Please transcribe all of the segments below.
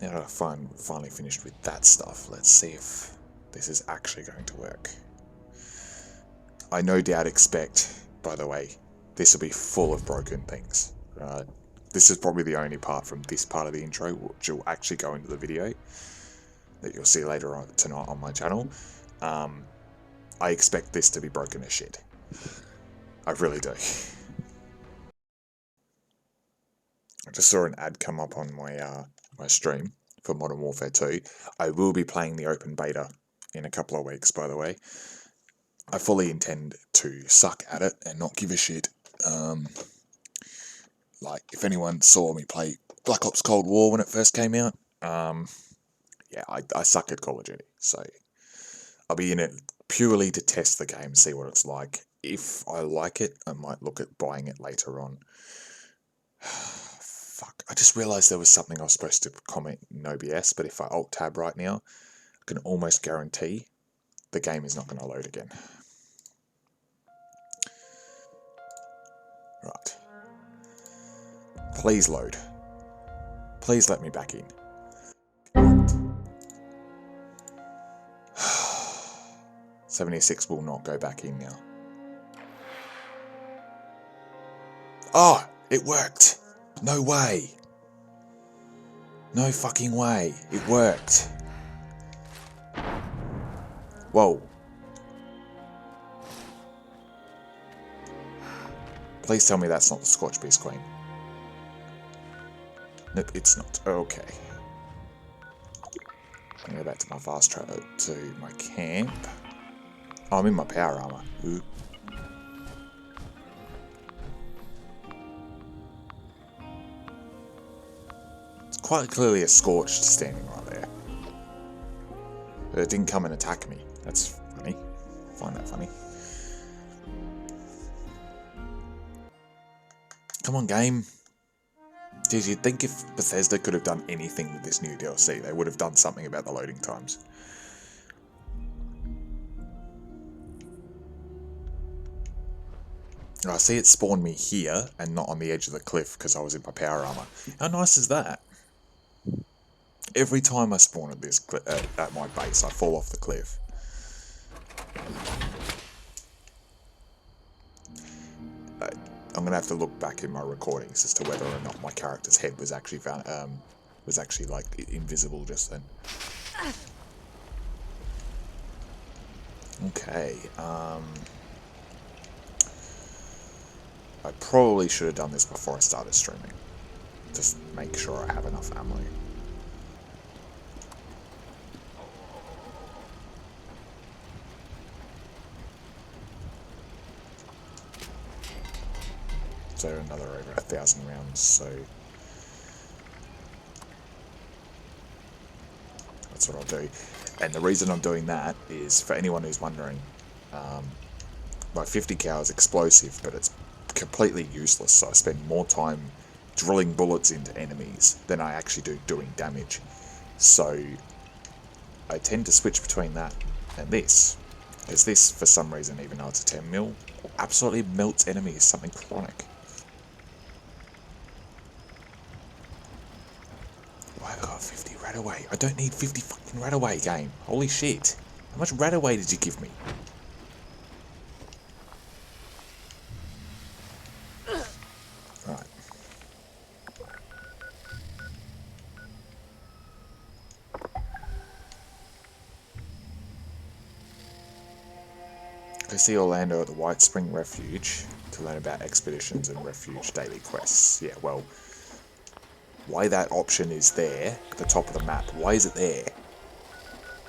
Now that I've finally finished with that stuff, let's see if this is actually going to work. I no doubt expect, by the way, this will be full of broken things. This is probably the only part from this part of the intro which will actually go into the video that you'll see later on tonight on my channel. I expect this to be broken as shit. I really do. I just saw an ad come up on my my stream for Modern Warfare 2. I will be playing the open beta in a couple of weeks, by the way. I fully intend to suck at it and not give a shit. Like, if anyone saw me play Black Ops Cold War when it first came out, yeah, I suck at Call of Duty, so I'll be in it purely to test the game, see what it's like. If I like it, I might look at buying it later on. Fuck, I just realised there was something I was supposed to comment in OBS, but if I Alt-Tab right now, I can almost guarantee the game is not going to load again. Right. Please load. Please let me back in. 76 will not go back in now. Oh, it worked. No way. No fucking way. It worked. Whoa. Please tell me that's not the Scorch Beast Queen. Nope, it's not. Okay. I'm going to go back to my fast travel to my camp. Oh, I'm in my power armor. Ooh. It's quite clearly a Scorched standing right there. But it didn't come and attack me. That's funny. I find that funny. Come on, game. Did you think if Bethesda could have done anything with this new DLC, they would have done something about the loading times? I see it spawned me here and not on the edge of the cliff because I was in my power armor. How nice is that? Every time I spawn at this at my base, I fall off the cliff. I'm gonna have to look back in my recordings as to whether or not my character's head was actually like invisible just then. Okay. I probably should have done this before I started streaming. Just make sure I have enough ammo. So another over 1,000 rounds, so that's what I'll do. And the reason I'm doing that is, for anyone who's wondering, my 50 cal is explosive, but it's completely useless, so I spend more time drilling bullets into enemies than I actually do doing damage. So I tend to switch between that and this, because this, for some reason, even though it's a 10 mil, absolutely melts enemies, something chronic. Why have I got 50 rat away? I don't need 50 fucking rat away, game. Holy shit. How much rat away did you give me? Right. Go see Orlando at the Whitespring Refuge to learn about expeditions and refuge daily quests. Yeah, well, why that option is there at the top of the map, why is it there?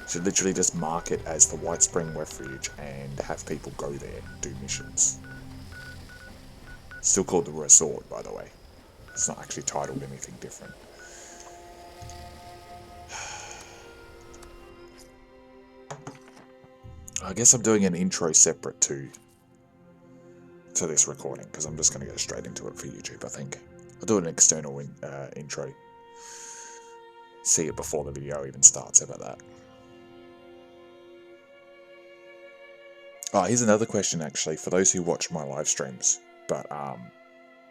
Should literally just mark it as the Whitespring Refuge and have people go there, do missions. Still called the Resort, by the way. It's not actually titled anything different. I guess I'm doing an intro separate to this recording, because I'm just going to go straight into it for YouTube, I think. I'll do an external intro. See it before the video even starts, how about that? Oh, here's another question, actually, for those who watch my live streams, but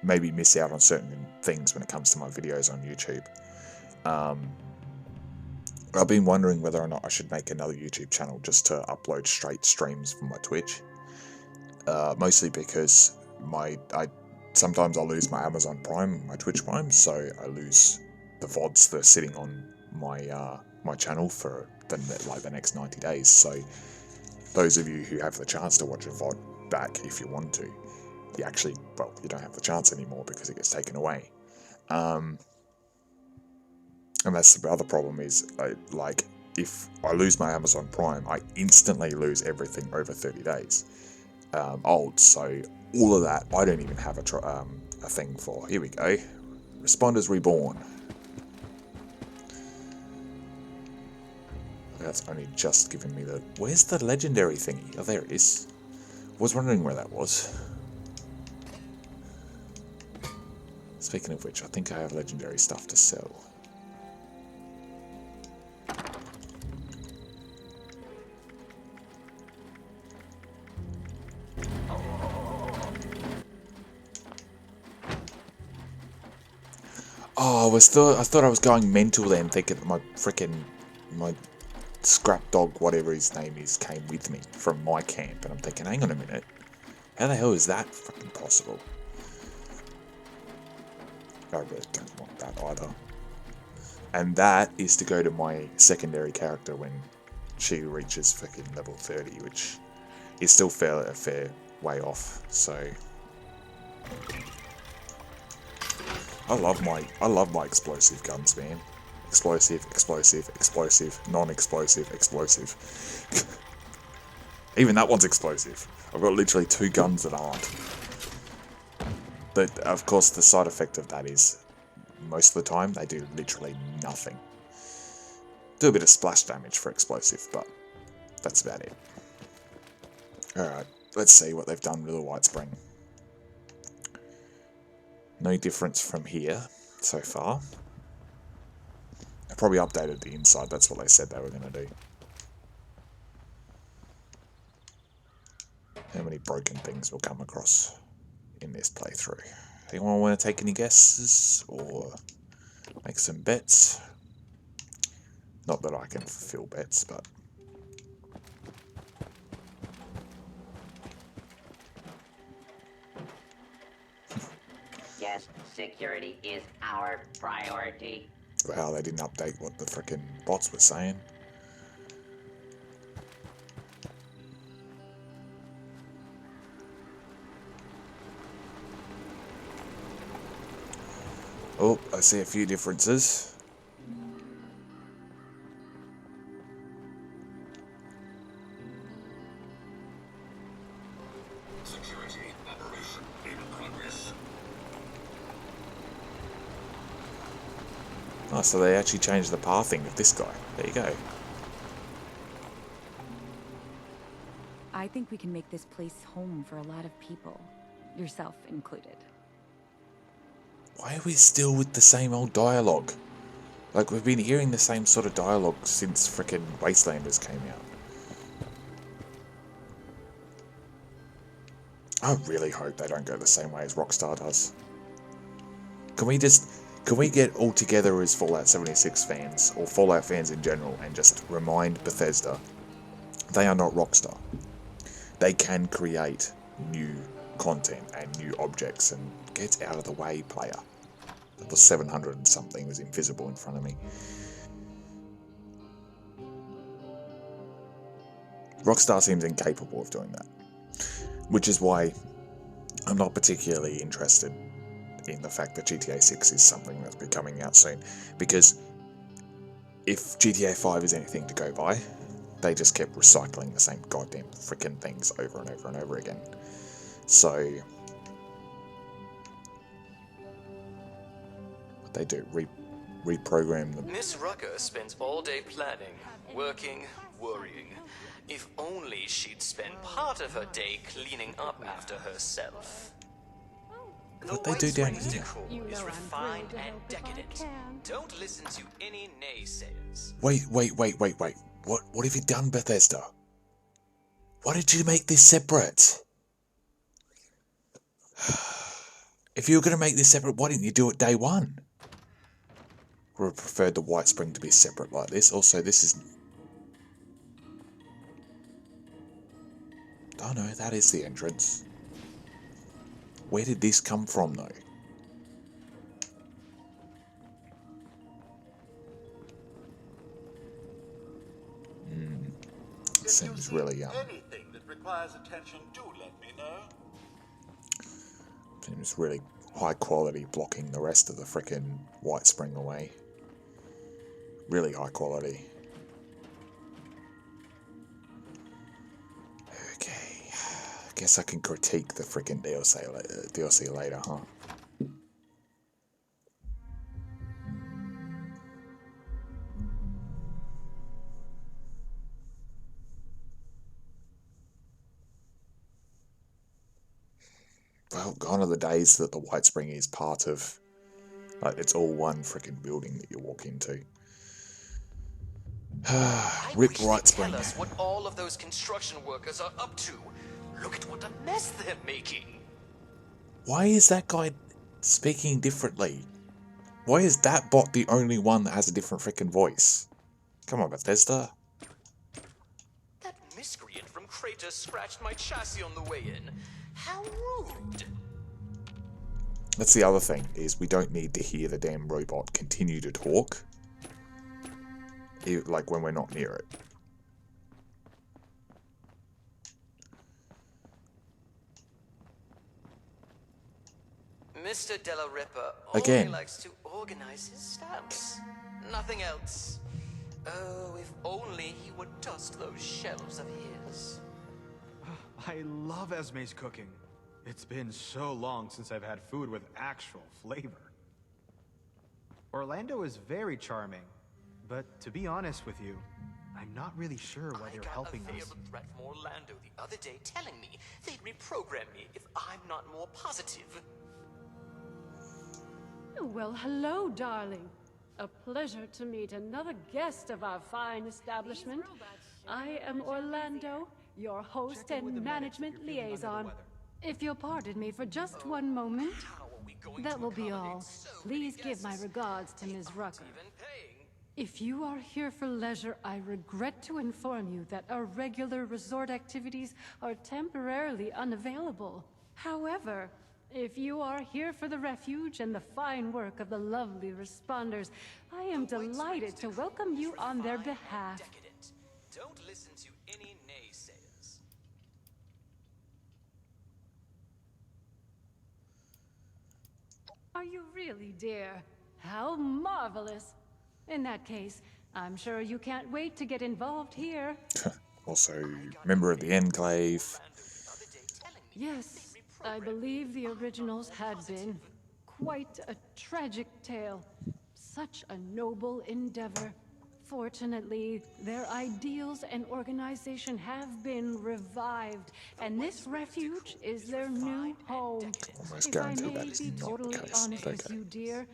maybe miss out on certain things when it comes to my videos on YouTube. I've been wondering whether or not I should make another YouTube channel just to upload straight streams from my Twitch. Mostly because I sometimes I'll lose my Amazon Prime, my Twitch Prime, so I lose the VODs that are sitting on my my channel for the next 90 days. So those of you who have the chance to watch a VOD back if you want to, you actually, well, you don't have the chance anymore because it gets taken away. And that's the other problem is, like, if I lose my Amazon Prime, I instantly lose everything over 30 days old. So all of that, I don't even have a thing for. Here we go. Responders Reborn. That's only just given me the... Where's the legendary thingy? Oh, there it is. Was wondering where that was. Speaking of which, I think I have legendary stuff to sell. Oh, I thought I was going mental then, thinking that my scrap dog, whatever his name is, came with me from my camp, and I'm thinking, hang on a minute, how the hell is that fucking possible? I really don't want that either. And that is to go to my secondary character when she reaches fucking level 30, which is still a fair way off. So I love my explosive guns, man. Explosive, explosive, explosive, non-explosive, explosive. Even that one's explosive. I've got literally 2 guns that aren't. But of course the side effect of that is most of the time they do literally nothing. Do a bit of splash damage for explosive, but that's about it. Alright, let's see what they've done with the Whitespring. No difference from here so far. They probably updated the inside, that's what they said they were going to do. How many broken things we'll come across in this playthrough? Anyone want to take any guesses or make some bets? Not that I can fulfill bets, but... Guest security is our priority. Wow, they didn't update what the frickin' bots were saying. Oh, I see a few differences. Security operation in progress. Oh, so they actually changed the pathing of this guy. There you go. I think we can make this place home for a lot of people, yourself included. Why are we still with the same old dialogue? Like, we've been hearing the same sort of dialogue since frickin' Wastelanders came out. I really hope they don't go the same way as Rockstar does. Can we get all together as Fallout 76 fans, or Fallout fans in general, and just remind Bethesda they are not Rockstar. They can create new content and new objects, and get out of the way, player. The 700 and something was invisible in front of me. Rockstar seems incapable of doing that, which is why I'm not particularly interested in the fact that GTA 6 is something that's be coming out soon, because if GTA 5 is anything to go by, they just kept recycling the same goddamn freaking things over and over and over again. So what they do, reprogram them. Miss Rucker spends all day planning, working, worrying. If only she'd spend part of her day cleaning up after herself. What they do down Whitespring's here? decor is refined and decadent. Don't listen to any naysayers. Wait. What have you done, Bethesda? Why did you make this separate? If you were going to make this separate, why didn't you do it day one? would have preferred the Whitespring to be separate like this. Also, this is... Oh no, that is the entrance. Where did this come from, though? Seems really anything that requires attention, do let me know. seems really high quality, blocking the rest of the frickin' Whitespring away. Really high quality. Okay, guess I can critique the frickin' DLC later, huh? Well, gone are the days that the Whitespring is part of, like, it's all one frickin' building that you walk into. I Rip wish they'd Whitespring. tell us what all of those construction workers are up to. Look at what a mess they're making. Why is that guy speaking differently? Why is that bot the only one that has a different frickin' voice? Come on, Bethesda. That miscreant from Crater scratched my chassis on the way in. How rude. That's the other thing, is we don't need to hear the damn robot continue to talk. Like when we're not near it. Mr. Della Ripper Again. only likes to organize his stamps. Nothing else. Oh, if only he would dust those shelves of his. I love Esme's cooking. It's been so long since I've had food with actual flavor. Orlando is very charming, but to be honest with you, I'm not really sure why they're helping I got a us. veiled threat from Orlando the other day telling me they'd reprogram me if I'm not more positive. Well, hello, darling. A pleasure to meet another guest of our fine establishment. I am Orlando, your host and management liaison. If you'll pardon me for just one moment, How are we going that to will be all. accommodate so many Please give my guests? regards to Ms. Aren't Rucker. even paying. If you are here for leisure, I regret to inform you that our regular resort activities are temporarily unavailable. However, if you are here for the refuge and the fine work of the lovely responders, I am delighted to welcome you on their behalf. Decadent. Don't listen to any naysayers. Are you really, dear? How marvelous. In that case, I'm sure you can't wait to get involved here. Also, member of the Enclave. Yes, I believe the originals had been. Quite a tragic tale. Such a noble endeavor. Fortunately, their ideals and organization have been revived, and this refuge is their new home. Almost If I guaranteed may that is be not the totally case, honest but with okay. you, dear,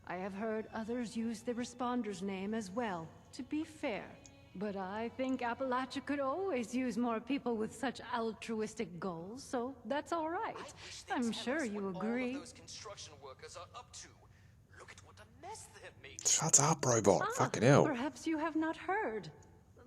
I have heard others use the Responder's name as well, to be fair. But I think Appalachia could always use more people with such altruistic goals, so that's all right. I'm sure you agree. All of those construction workers are up to. Look at what a mess they're making. Shut up, robot. Fucking hell. Perhaps you have not heard.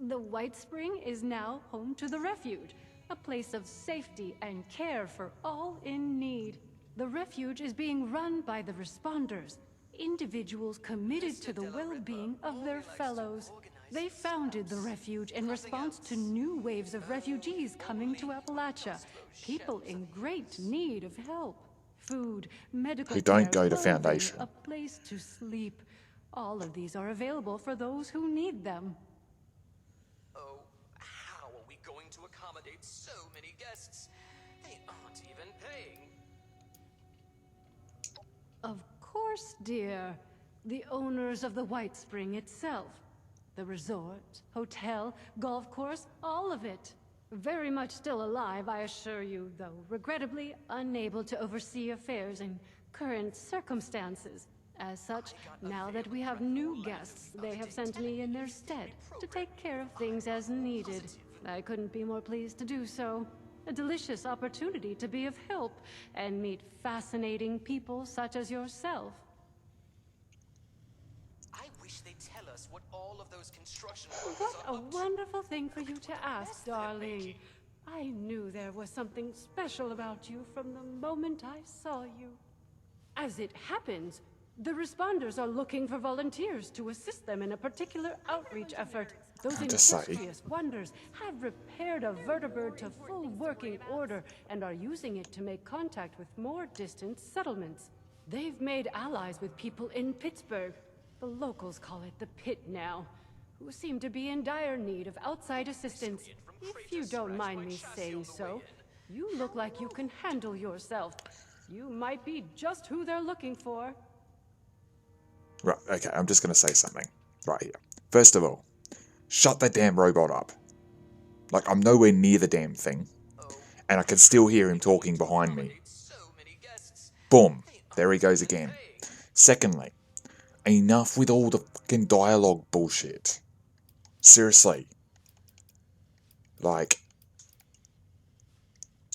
The Whitespring is now home to the refuge, a place of safety and care for all in need. The refuge is being run by the Responders, individuals committed to the well-being of their fellows. They founded the refuge in response to new waves of refugees coming to Appalachia, people in great need of help. Food, medical Who don't care, go to clothing, Foundation. a place to sleep. All of these are available for those who need them. Oh, how are we going to accommodate so many guests? They aren't even paying. Of course, dear. The owners of the Whitespring itself. The resort, hotel, golf course, all of it. Very much still alive, I assure you, though regrettably unable to oversee affairs in current circumstances. As such, now that we have new guests, they have sent me in their stead to take care of things as needed. I couldn't be more pleased to do so. A delicious opportunity to be of help and meet fascinating people such as yourself. I us what all of those construction What workers a are up to. wonderful thing for you to ask, darling. I knew there was something special about you from the moment I saw you. As it happens, the responders are looking for volunteers to assist them in a particular outreach effort. Those Hard to say. industrious wonders have repaired a vertibird to full working order and are using it to make contact with more distant settlements. They've made allies with people in Pittsburgh. The locals call it the Pitt now, who seem to be in dire need of outside assistance. If you don't mind me saying so, you look like you can handle yourself. You might be just who they're looking for. Right, okay, I'm just going to say something right here. First of all, shut that damn robot up. Like, I'm nowhere near the damn thing, and I can still hear him talking behind me. Boom, there he goes again. Secondly, enough with all the fucking dialogue bullshit. Seriously. Like,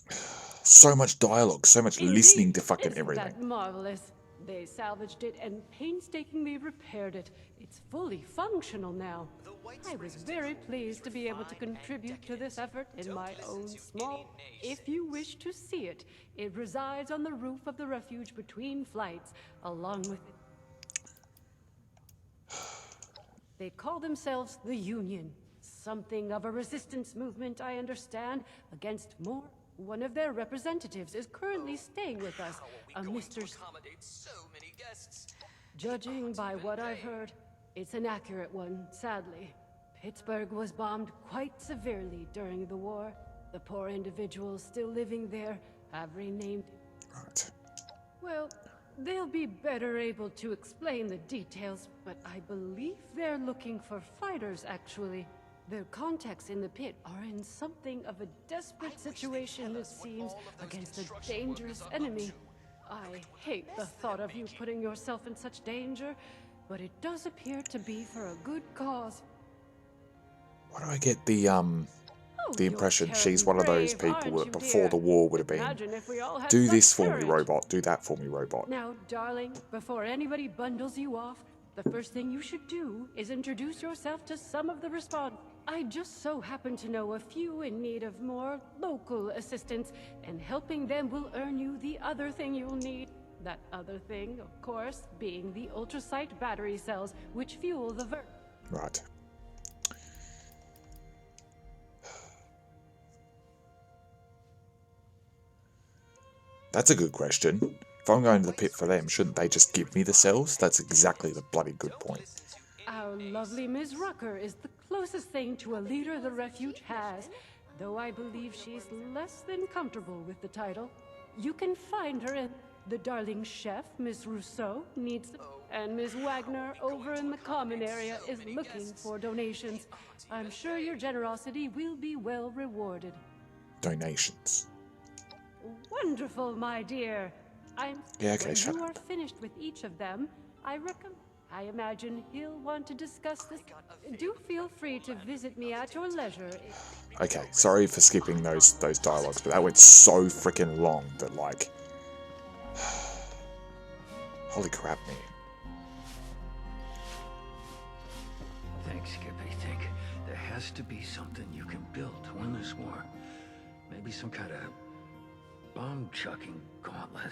so much dialogue, so much listening to fucking Isn't everything. that marvelous? They salvaged it and painstakingly repaired it. It's fully functional now. I was very pleased to be able to contribute to this effort in my own small. If you wish to see it, it resides on the roof of the refuge between flights, along with. They call themselves the Union. Something of a resistance movement, I understand, against more. One of their representatives is currently staying with us, a Mr. Judging by what I've heard, it's an accurate one, sadly. Pittsburgh was bombed quite severely during the war. The poor individuals still living there have renamed. Right. Well, they'll be better able to explain the details, but I believe they're looking for fighters, actually. Their contacts in the pit are in something of a desperate situation, it seems, against a dangerous enemy. I hate the thought of you putting yourself in such danger, but it does appear to be for a good cause. Why do I get the You're impression she's terribly one of those brave, people aren't that you, before dear? the war would have been, Imagine if we all had do such this for me, courage. robot, do that for me, robot. Now, darling, before anybody bundles you off, the first thing you should do is introduce yourself to some of the responders. I just so happen to know a few in need of more local assistance, and helping them will earn you the other thing you'll need. That other thing, of course, being the ultrasight battery cells, which fuel the Right. That's a good question. If I'm going to the pit for them, shouldn't they just give me the cells? That's exactly the bloody good point. Our lovely Ms. Rucker is the closest thing to a leader the refuge has, though I believe she's less than comfortable with the title. You can find her in the darling chef, Miss Rousseau, needs them, and Ms. Wagner over in the common area is looking for donations. I'm sure your generosity will be well rewarded. Donations. Wonderful, my dear. Yeah, okay, when shut you up. are finished with each of them, I imagine he'll want to discuss this. Do feel free to visit me at your leisure. Okay, sorry for skipping those dialogues, but that went so freaking long that, like, holy crap, man. Thanks, Skippy. Think there has to be something you can build to win this war. Maybe some kind of bomb-chucking gauntlet.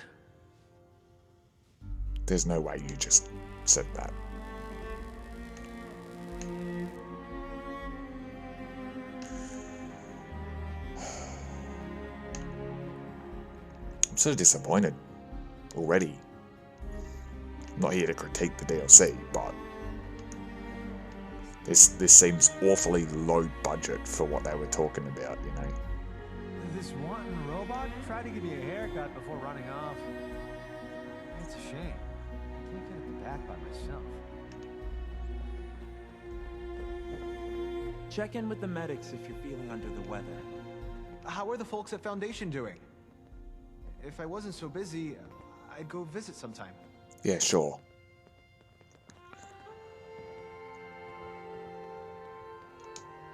There's no way you just said that. I'm so disappointed already. I'm not here to critique the DLC, but this seems awfully low budget for what they were talking about, you know. This wanton robot tried to give me a haircut before running off. It's a shame. I can't get it back by myself. Check in with the medics if you're feeling under the weather. How are the folks at Foundation doing? If I wasn't so busy, I'd go visit sometime. Yeah, sure.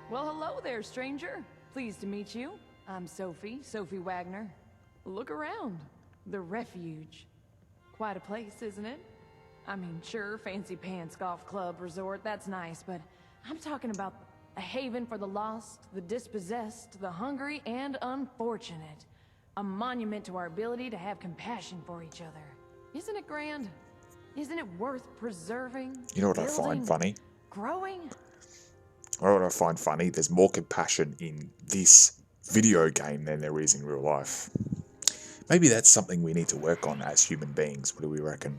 Well, hello there, stranger. Pleased to meet you. I'm Sophie Wagner. Look around. The refuge. Quite a place, isn't it? I mean, sure, fancy pants golf club resort, that's nice, but I'm talking about a haven for the lost, the dispossessed, the hungry, and unfortunate. A monument to our ability to have compassion for each other. Isn't it grand? Isn't it worth preserving? You know what I building, find funny? Growing? You know what I find funny? There's more compassion in this video game than there is in real life. Maybe that's something we need to work on as human beings. What do we reckon?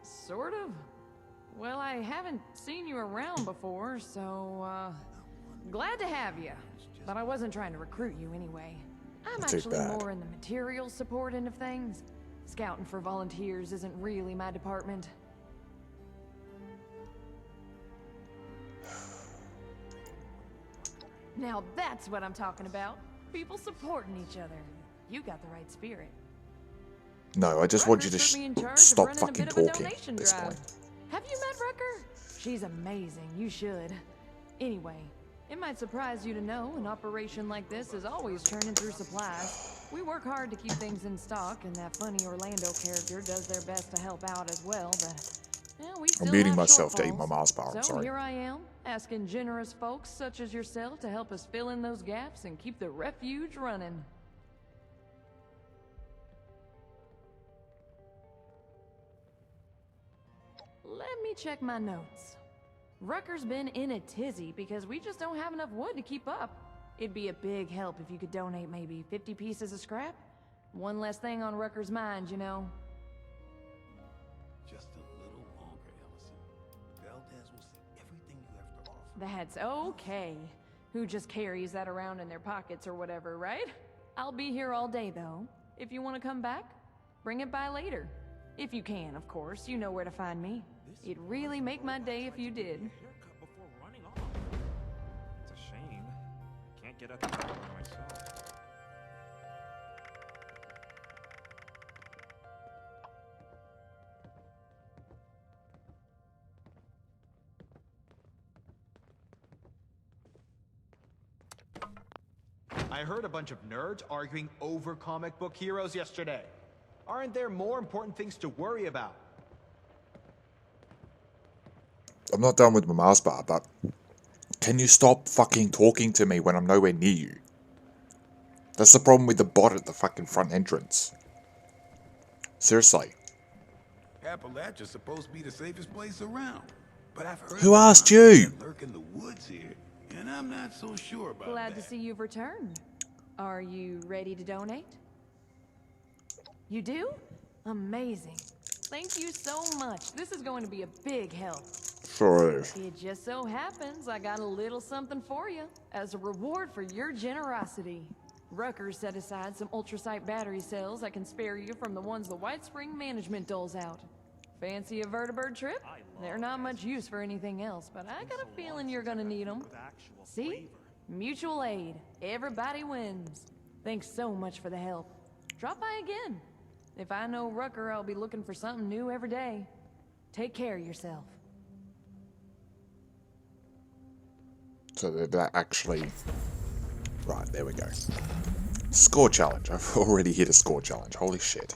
Sort of. Well, I haven't seen you around before, so, glad to have you. But I wasn't trying to recruit you anyway. I'm actually more in the material support end of things. Scouting for volunteers isn't really my department. Now that's what I'm talking about. People supporting each other. You got the right spirit. No, I just want you to stop fucking talking at this point. Have you met Rucker? She's amazing. You should. Anyway, it might surprise you to know an operation like this is always churning through supplies. We work hard to keep things in stock, and that funny Orlando character does their best to help out as well, but we still I'm muting have myself to eat shortfalls. my Mars bar, I'm So sorry. here I am, asking generous folks such as yourself to help us fill in those gaps and keep the refuge running. Let me check my notes. Rucker's been in a tizzy because we just don't have enough wood to keep up. It'd be a big help if you could donate maybe 50 pieces of scrap. One less thing on Rucker's mind, you know. Just a little longer, Ellison. Valdez will see everything you have to offer. That's okay. Who just carries that around in their pockets or whatever, right? I'll be here all day, though. If you want to come back, bring it by later. If you can, of course. You know where to find me. It'd really make my day if you did. Haircut before running off. It's a shame. I can't get at the bottom myself. I heard a bunch of nerds arguing over comic book heroes yesterday. Aren't there more important things to worry about? I'm not done with my Mars bar, but can you stop fucking talking to me when I'm nowhere near you? That's the problem with the bot at the fucking front entrance. Seriously. Appalachia's supposed to be the safest place around. But I've heard Who asked you? lurk in the woods here, and I'm not so sure about Glad that. to see you've returned. Are you ready to donate? You do? Amazing. Thank you so much. This is going to be a big help. Sorry. It just so happens I got a little something for you as a reward for your generosity. Rucker set aside some ultrasight battery cells that can spare you from the ones the Whitespring management doles out. Fancy a vertibird trip? They're not much use for anything else, but I got a feeling you're gonna need them. See? Mutual aid. Everybody wins. Thanks so much for the help. Drop by again. If I know Rucker, I'll be looking for something new every day. Take care of yourself. So that actually... Right, there we go. Score challenge. I've already hit a score challenge. Holy shit.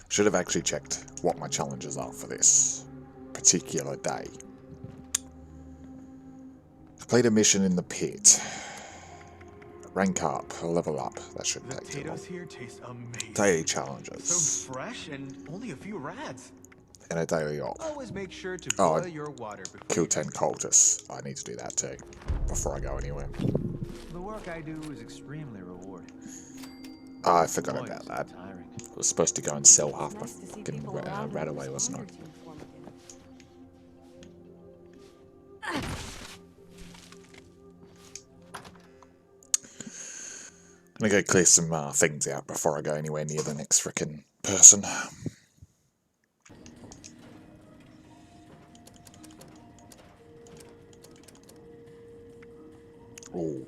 Should have actually checked what my challenges are for this particular day. Complete a mission in the pit. Rank up, level up. That shouldn't The take too long. potatoes here taste amazing. Daily challenges. So fresh and only a few rads. And a daily op. Always make sure to Oh, boil your water before Kill you 10 cultists. I need to do that too. Before I go anywhere. The work I do is extremely rewarding. I forgot Boy, about it's that. tiring. I was supposed to go and sell half my Nice to see fucking people around who rat away, wasn't I? responded to informative. I'm gonna go clear some things out before I go anywhere near the next frickin' person. Ooh.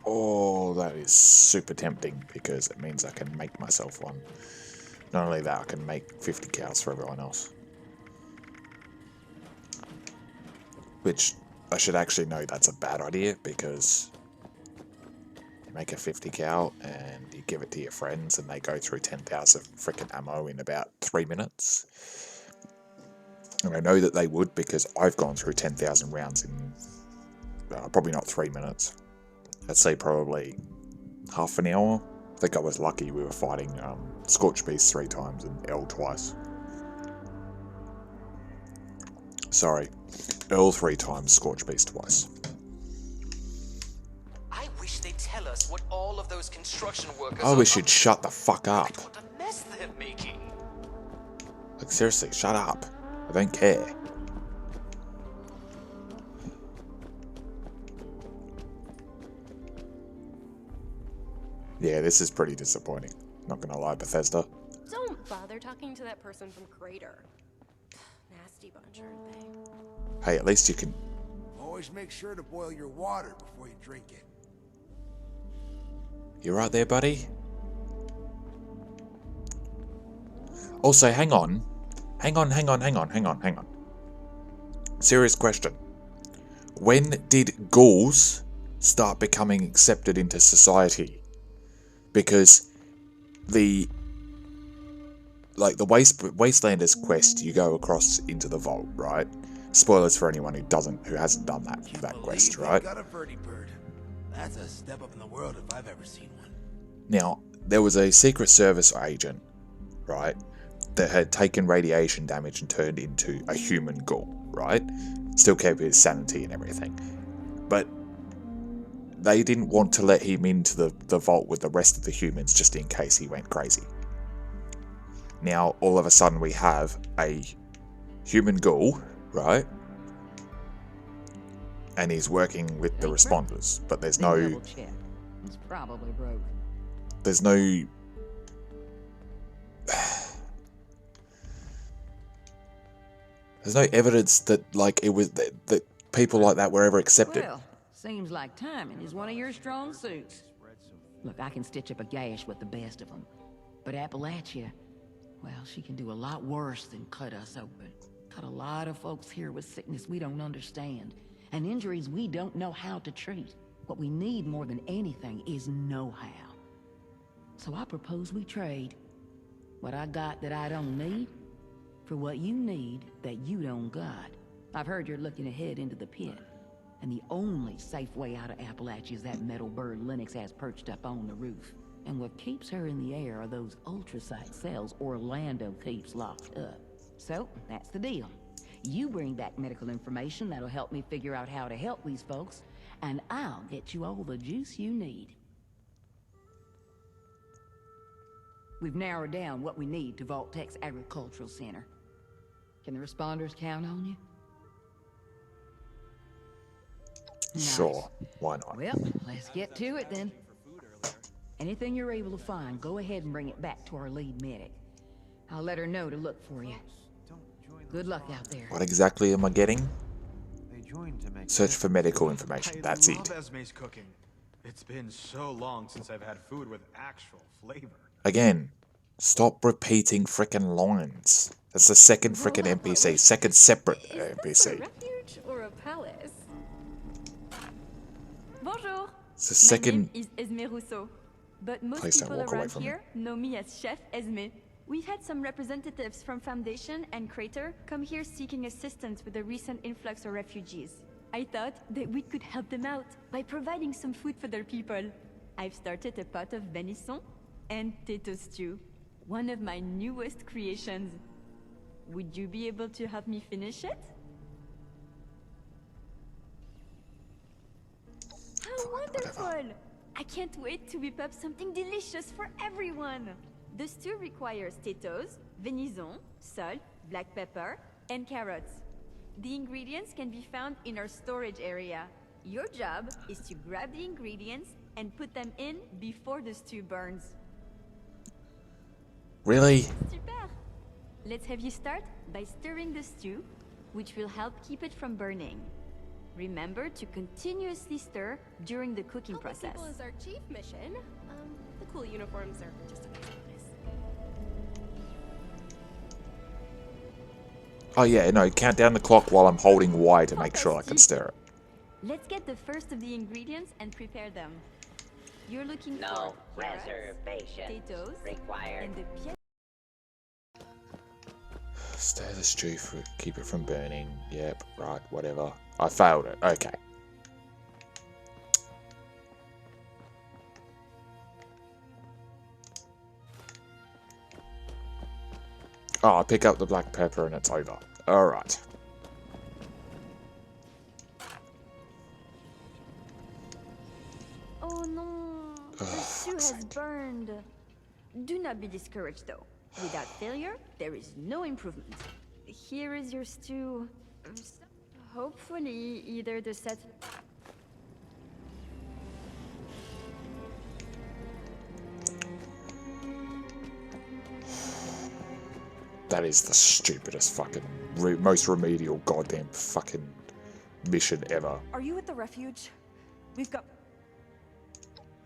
Oh, that is super tempting because it means I can make myself one. Not only that, I can make 50 cows for everyone else. Which I should actually know that's a bad idea because You make a 50 cal and you give it to your friends and they go through 10,000 freaking ammo in about 3 minutes. And I know that they would because I've gone through 10,000 rounds in probably not 3 minutes. I'd say probably half an hour. I think I was lucky we were fighting Scorch Beast 3 times and L twice. Sorry, Earl 3 times, Scorch Beast twice. I wish they'd tell us what all of those construction workers I wish you'd shut the fuck up. What a mess they're making. Like, seriously, shut up. I don't care. Yeah, this is pretty disappointing. Not gonna lie, Bethesda. Don't bother talking to that person from Crater. Nasty bunch, aren't they? Hey, at least you can... Always make sure to boil your water before you drink it. You right there, buddy? Also, hang on. Hang on. Serious question. When did ghouls start becoming accepted into society? Because the Wastelanders quest, you go across into the vault, right? Spoilers for anyone who hasn't done that quest, right? Got a birdie bird. That's a step up in the world if I've ever seen one. Now, there was a Secret Service agent, right, that had taken radiation damage and turned into a human ghoul, right? Still kept his sanity and everything. But they didn't want to let him into the vault with the rest of the humans just in case he went crazy. Now, all of a sudden, we have a human ghoul, right? And he's working with the responders, but there's no... It's probably broke. There's no... There's no evidence that, like, it was... that people like that were ever accepted. Well, seems like timing is one of your strong suits. Look, I can stitch up a gash with the best of them. But Appalachia, well, she can do a lot worse than cut us open. Got a lot of folks here with sickness we don't understand, and injuries we don't know how to treat. What we need more than anything is know-how. So I propose we trade what I got that I don't need for what you need that you don't got. I've heard you're looking ahead into the pit, and the only safe way out of Appalachia is that metal bird Lennox has perched up on the roof. And what keeps her in the air are those ultrasite cells Orlando keeps locked up. So, that's the deal. You bring back medical information that'll help me figure out how to help these folks, and I'll get you all the juice you need. We've narrowed down what we need to Vault Tech's Agricultural Center. Can the responders count on you? Sure, why not? Well, let's get to it then. Anything you're able to find, go ahead and bring it back to our lead medic. I'll let her know to look for you. Good luck out there. What exactly am I getting? Search for medical information. That's it. Esme's cooking. It's been so long since I've had food with actual flavor. Again, stop repeating frickin' lines. That's the second frickin' NPC, second separate NPC. Is this a refuge or a palace? Bonjour. It's the second. My name is Esme Rousseau, but most Please don't people walk away around from here know me as Chef Esme. We've had some representatives from Foundation and Crater come here seeking assistance with the recent influx of refugees. I thought that we could help them out by providing some food for their people. I've started a pot of venison and potato stew, one of my newest creations. Would you be able to help me finish it? How wonderful! I can't wait to whip up something delicious for everyone! The stew requires potatoes, venison, salt, black pepper, and carrots. The ingredients can be found in our storage area. Your job is to grab the ingredients and put them in before the stew burns. Really? Super! Let's have you start by stirring the stew, which will help keep it from burning. Remember to continuously stir during the cooking process. People is our chief mission. The cool uniforms are just a nice. Oh yeah, no, count down the clock while I'm holding Y to make sure I can stir it. Let's get the first of the ingredients and prepare them. You're looking No for carrots, reservation potatoes, required. and the pied. Stir the stew for keep it from burning. Yep, right, whatever. I failed it. Okay. Oh, I pick up the black pepper and it's over. Alright. Oh no, the stew has burned. Do not be discouraged though. Without failure, there is no improvement. Here is your stew. Hopefully, either the set. That is the stupidest fucking, most remedial goddamn fucking mission ever. Are you at the refuge? We've got...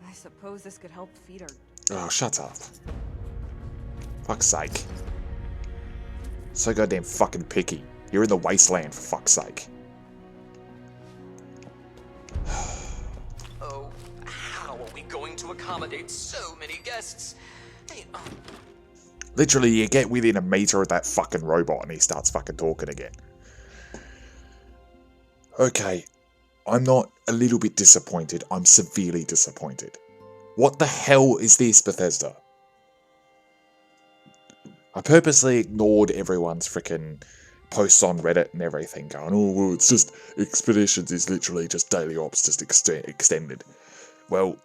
I suppose this could help feed our... Oh, shut up. Fuck's sake. So goddamn fucking picky. You're in the wasteland, for fuck's sake. Oh, how are we going to accommodate so many guests? Hey, Literally, you get within a meter of that fucking robot and he starts fucking talking again. Okay, I'm not a little bit disappointed, I'm severely disappointed. What the hell is this, Bethesda? I purposely ignored everyone's freaking posts on Reddit and everything going, oh, well, it's just Expeditions is literally just daily ops, just extended. Well,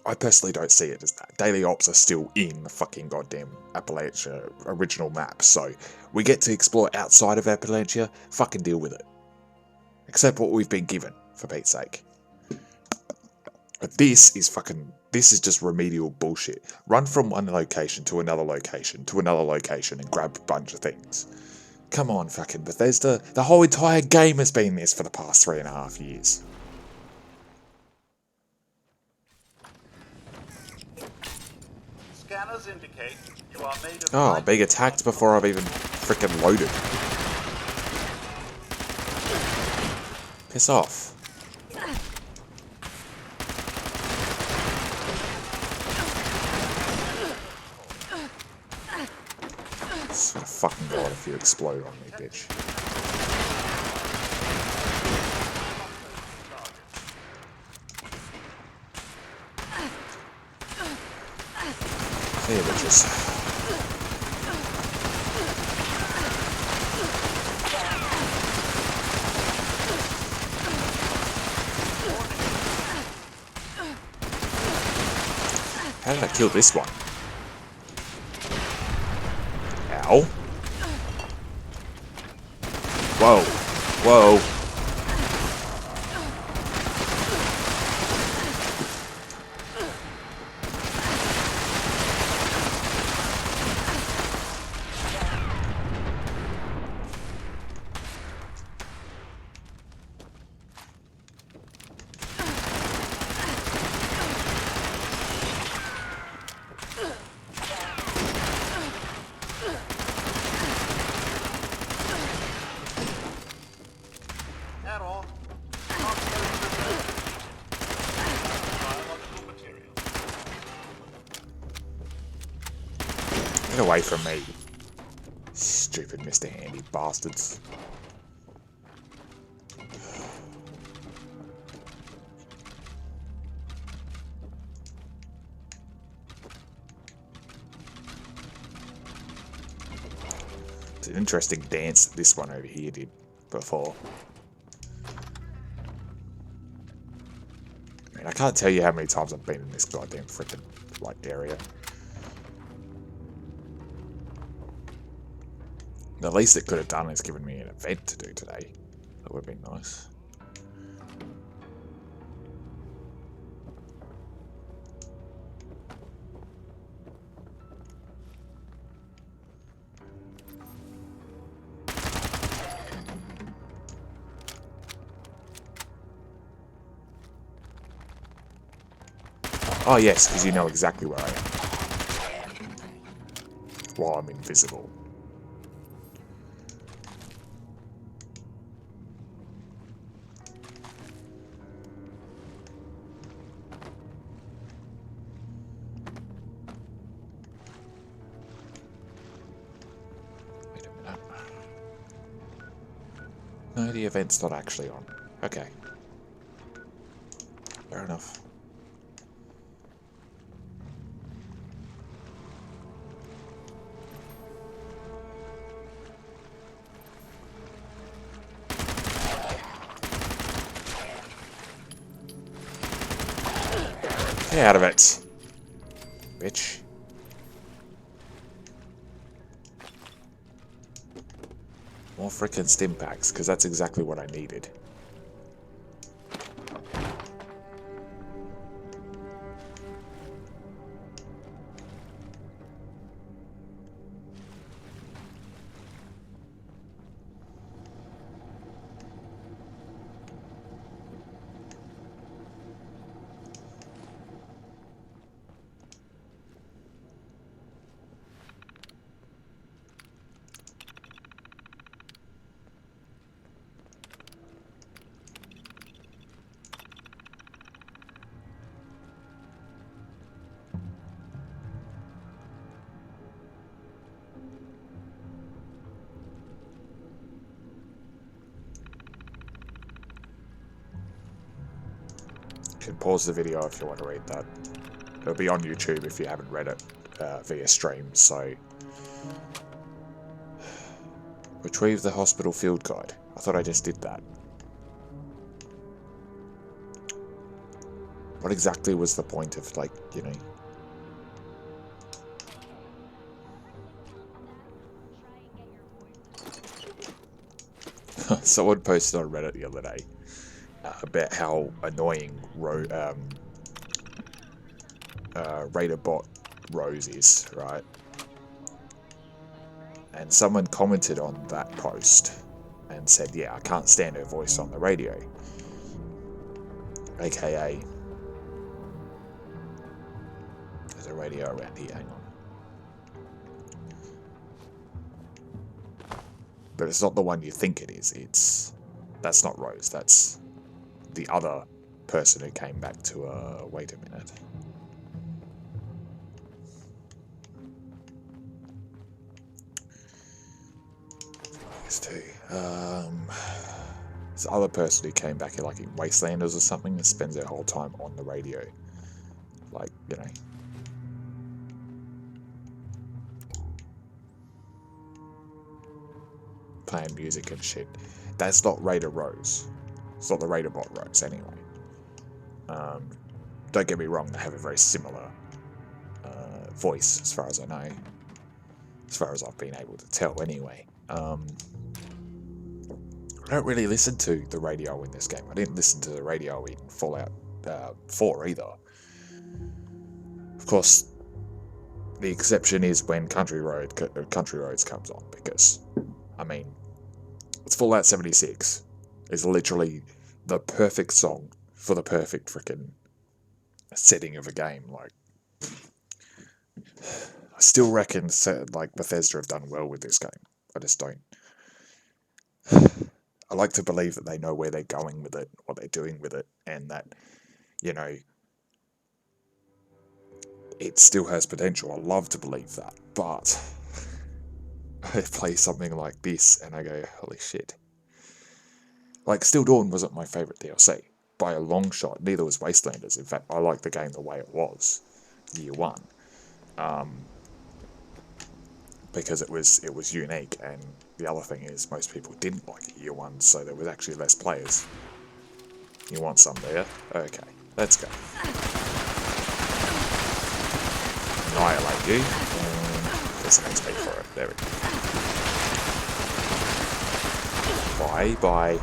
I personally don't see it as that. Daily ops are still in the fucking goddamn Appalachia original map, so we get to explore outside of Appalachia, fucking deal with it. Accept what we've been given, for Pete's sake. But this is just remedial bullshit. Run from one location to another location to another location and grab a bunch of things. Come on, fucking Bethesda. The whole entire game has been this for the past 3.5 years. Scanners indicate you are made of... Oh, being attacked before I've even freaking loaded. Piss off. I swear to fucking God if you explode on me, bitch. Here, bitches. How did I kill this one? Ow. Whoa. Whoa. Get away from me. Stupid Mr. Handy bastards. It's an interesting dance that this one over here did before. I mean, I can't tell you how many times I've been in this goddamn freaking like area. The least it could have done is given me an event to do today. That would have been nice. Oh yes, because you know exactly where I am. While I'm invisible. No, the event's not actually on. Okay. Fair enough. Get out of it, bitch. More frickin' stim packs, because that's exactly what I needed. You can pause the video if you want to read that. It'll be on YouTube if you haven't read it via stream, so... Retrieve the hospital field guide. I thought I just did that. What exactly was the point of, like, you know... Someone posted on Reddit the other day about how annoying Raider bot Rose is, right? And someone commented on that post and said, yeah, I can't stand her voice on the radio. AKA, there's a radio around here, hang on. But it's not the one you think it is. That's not Rose, that's the other person who came back to, wait a minute. These two. This other person who came back like in Wastelanders or something and spends their whole time on the radio. Like, you know. Playing music and shit. That's not Raider Rose. It's not the Raider bot Rose anyway. Don't get me wrong, they have a very similar voice as far as I know. As far as I've been able to tell anyway. I don't really listen to the radio in this game. I didn't listen to the radio in Fallout 4 either. Of course, the exception is when Country Roads comes on, because, I mean, it's Fallout 76. It's literally the perfect song for the perfect frickin' setting of a game. Like, I still reckon like Bethesda have done well with this game. I just don't. I like to believe that they know where they're going with it, what they're doing with it, and that, you know, it still has potential. I love to believe that, but I play something like this and I go, holy shit. Like, Still Dawn wasn't my favourite DLC, by a long shot. Neither was Wastelanders. In fact, I liked the game the way it was, year one. Because it was unique, and the other thing is most people didn't like it year one, so there was actually less players. You want some there? Okay, let's go. Annihilate you. Get some XP for it. There we go. Bye, bye.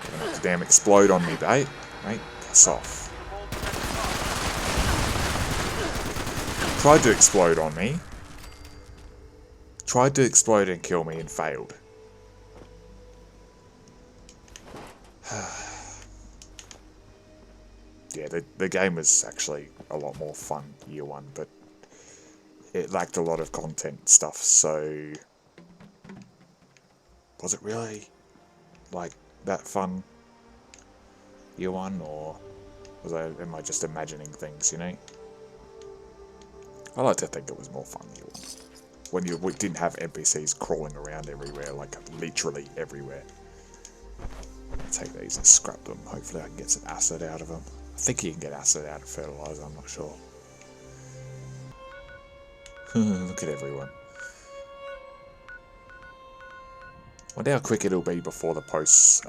You're gonna have to damn explode on me, mate. Mate, piss off. Tried to explode on me. Tried to explode and kill me and failed. Yeah, the game was actually a lot more fun year one, but it lacked a lot of content stuff, so... Was it really, like, that fun year one, or am I just imagining things, you know? I like to think it was more fun year one. when you didn't have NPCs crawling around everywhere, like literally everywhere. Take these and scrap them. Hopefully I can get some acid out of them. I think you can get acid out of fertilizer, I'm not sure. Look at everyone. Wonder how quick it'll be before the posts.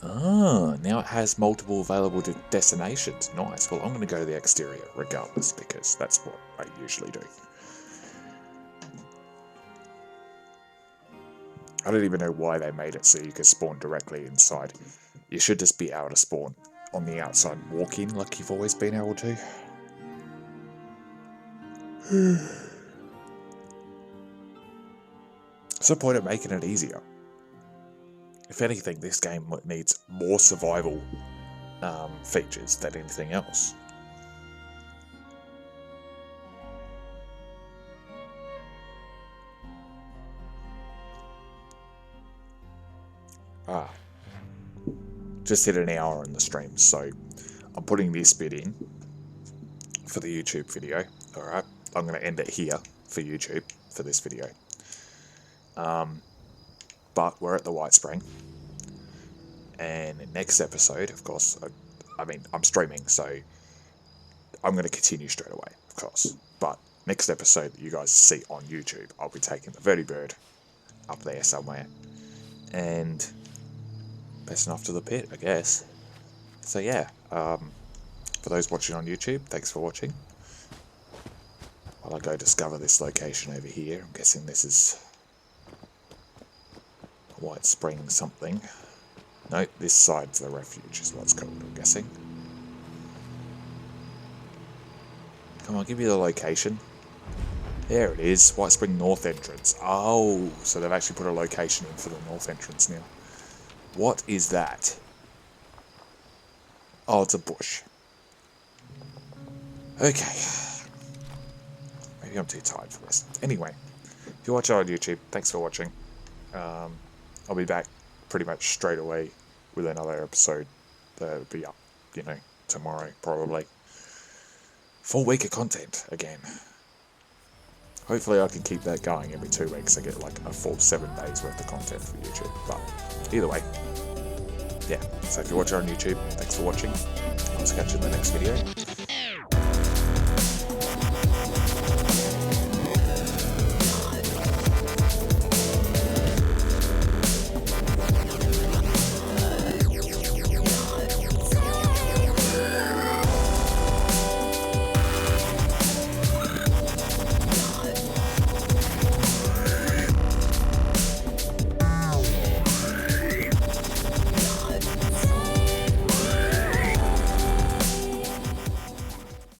Now it has multiple available destinations. Nice. Well, I'm going to go to the exterior regardless, because that's what I usually do. I don't even know why they made it so you could spawn directly inside. You should just be able to spawn on the outside walk-in like you've always been able to. What's the point of making it easier? If anything, this game needs more survival features than anything else. Just hit an hour in the stream, so I'm putting this bit in for the YouTube video. Alright, I'm going to end it here for YouTube for this video. But we're at the Whitespring, and next episode, of course, I mean, I'm streaming, so I'm going to continue straight away, of course. But next episode that you guys see on YouTube, I'll be taking the vertibird up there somewhere, and passing off to the pit, I guess. So yeah, for those watching on YouTube, thanks for watching. While I go discover this location over here, I'm guessing this is Whitespring something. No, this side's the refuge is what it's called, I'm guessing. Come on, give me the location. There it is, Whitespring North entrance. Oh, so they've actually put a location in for the North entrance now. What is that? Oh, it's a bush. Okay. Maybe I'm too tired for this. Anyway, if you watch it on YouTube, thanks for watching. I'll be back pretty much straight away with another episode that'll be up, you know, tomorrow probably. Full week of content again. Hopefully I can keep that going every 2 weeks. I get like a full 7 days worth of content for YouTube. But either way, yeah. So if you watch it on YouTube, thanks for watching. I'll catch you in the next video.